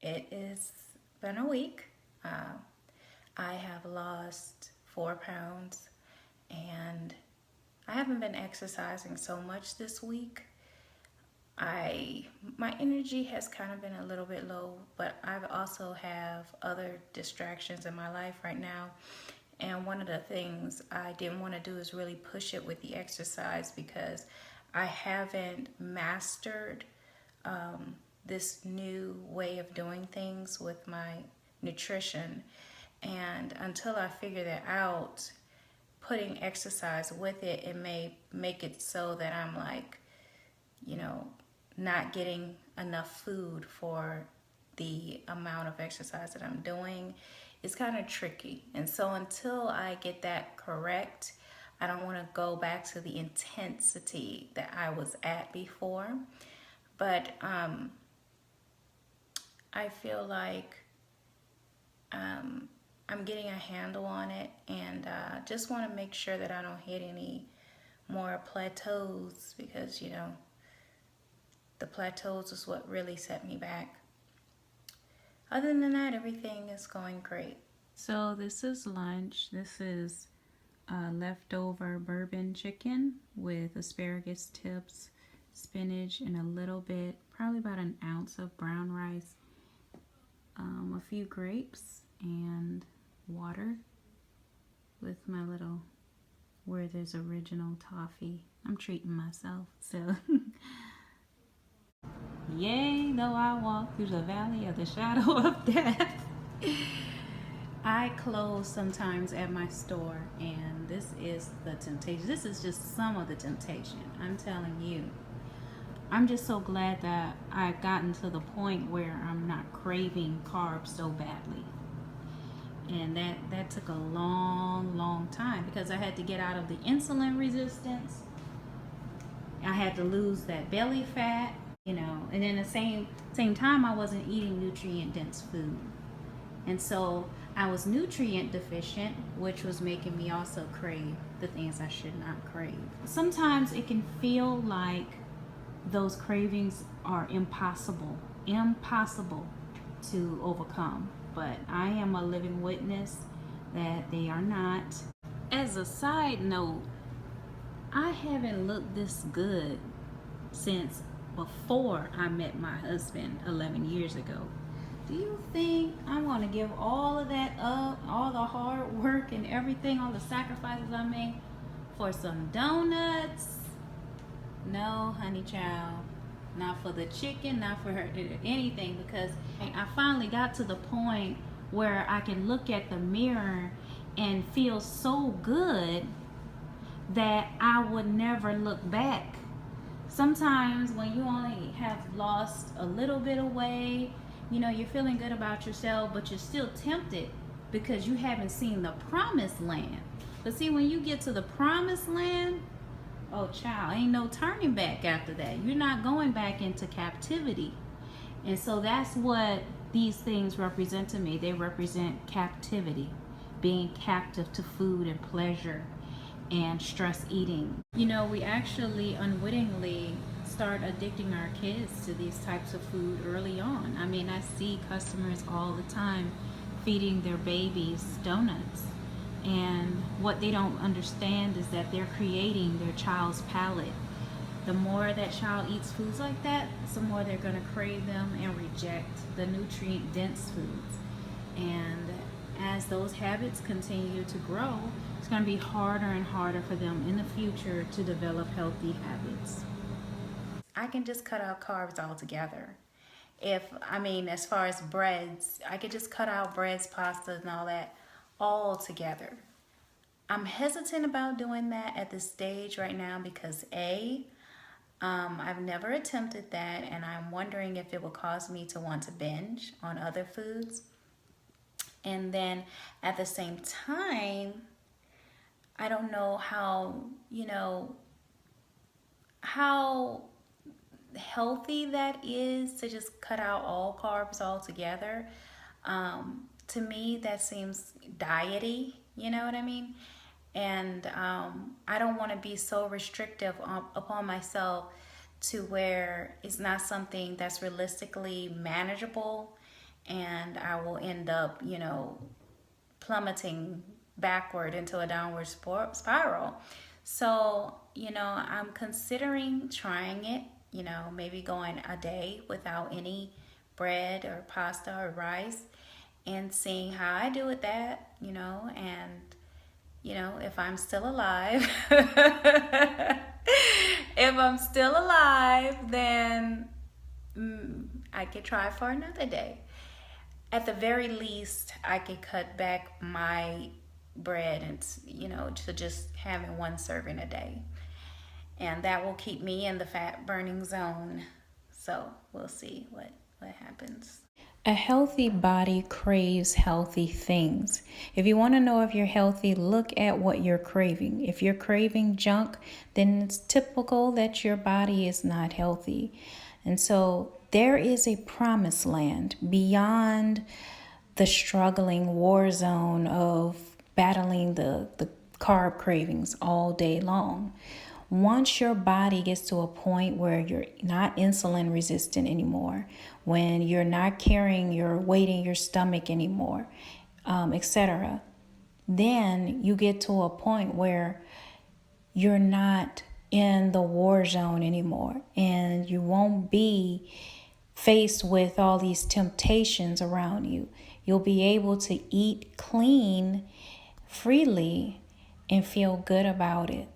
It has been a week. Uh, I have lost 4 pounds and I haven't been exercising so much this week. I my energy has kind of been a little bit low, but I also have other distractions in my life right now. And one of the things I didn't want to do is really push it with the exercise because I haven't mastered this new way of doing things with my nutrition. And until I figure that out, putting exercise with it, it may make it so that I'm like, you know, not getting enough food for the amount of exercise that I'm doing. It's kind of tricky. And so until I get that correct, I don't want to go back to the intensity that I was at before. But I feel like I'm getting a handle on it, and just want to make sure that I don't hit any more plateaus because, the plateaus is what really set me back. Other than that, everything is going great. So this is lunch. This is leftover bourbon chicken with asparagus tips, spinach, and a little bit, probably about an ounce of brown rice, a few grapes, and water with my little Werther's Original toffee. I'm treating myself, so yay, though I walk through the valley of the shadow of death. I close sometimes at my store, and this is the temptation. This is just some of the temptation. I'm telling you. I'm just so glad that I've gotten to the point where I'm not craving carbs so badly. And that took a long time because I had to get out of the insulin resistance. I had to lose that belly fat, and then at the same time I wasn't eating nutrient dense food. And so I was nutrient deficient, which was making me also crave the things I should not crave. Sometimes it can feel like those cravings are impossible to overcome. But I am a living witness that they are not. As a side note, I haven't looked this good since before I met my husband 11 years ago. Do you think I want to give all of that up, all the hard work and everything, all the sacrifices I made for some donuts? No, honey child. Not for the chicken, not for her, anything, because I finally got to the point where I can look at the mirror and feel so good that I would never look back. Sometimes when you only have lost a little bit of weight, you're feeling good about yourself, but you're still tempted because you haven't seen the promised land. But see, when you get to the promised land, oh child, ain't no turning back after that. You're not going back into captivity. And so that's what these things represent to me. They represent captivity, being captive to food and pleasure and stress eating. We actually unwittingly start addicting our kids to these types of food early on. I mean, I see customers all the time feeding their babies donuts. And what they don't understand is that they're creating their child's palate. The more that child eats foods like that, the more they're going to crave them and reject the nutrient dense foods. And as those habits continue to grow, it's going to be harder and harder for them in the future to develop healthy habits. I can just cut out carbs altogether. As far as breads, I could just cut out breads, pastas, and all that all together. I'm hesitant about doing that at this stage right now because I've never attempted that, and I'm wondering if it will cause me to want to binge on other foods. And then at the same time, I don't know how healthy that is to just cut out all carbs altogether. To me, that seems diety, you know what I mean? And I don't want to be so restrictive upon myself to where it's not something that's realistically manageable and I will end up, plummeting backward into a downward spiral. So, I'm considering trying it, maybe going a day without any bread or pasta or rice and seeing how I do with that, and, if I'm still alive, if I'm still alive, then I could try for another day. At the very least, I could cut back my bread and, to just having one serving a day. And that will keep me in the fat burning zone. So we'll see what happens. A healthy body craves healthy things. If you want to know if you're healthy, look at what you're craving. If you're craving junk, then it's typical that your body is not healthy. And so there is a promised land beyond the struggling war zone of battling the carb cravings all day long. Once your body gets to a point where you're not insulin resistant anymore, when you're not carrying your weight in your stomach anymore, etc., then you get to a point where you're not in the war zone anymore, and you won't be faced with all these temptations around you. You'll be able to eat clean freely and feel good about it.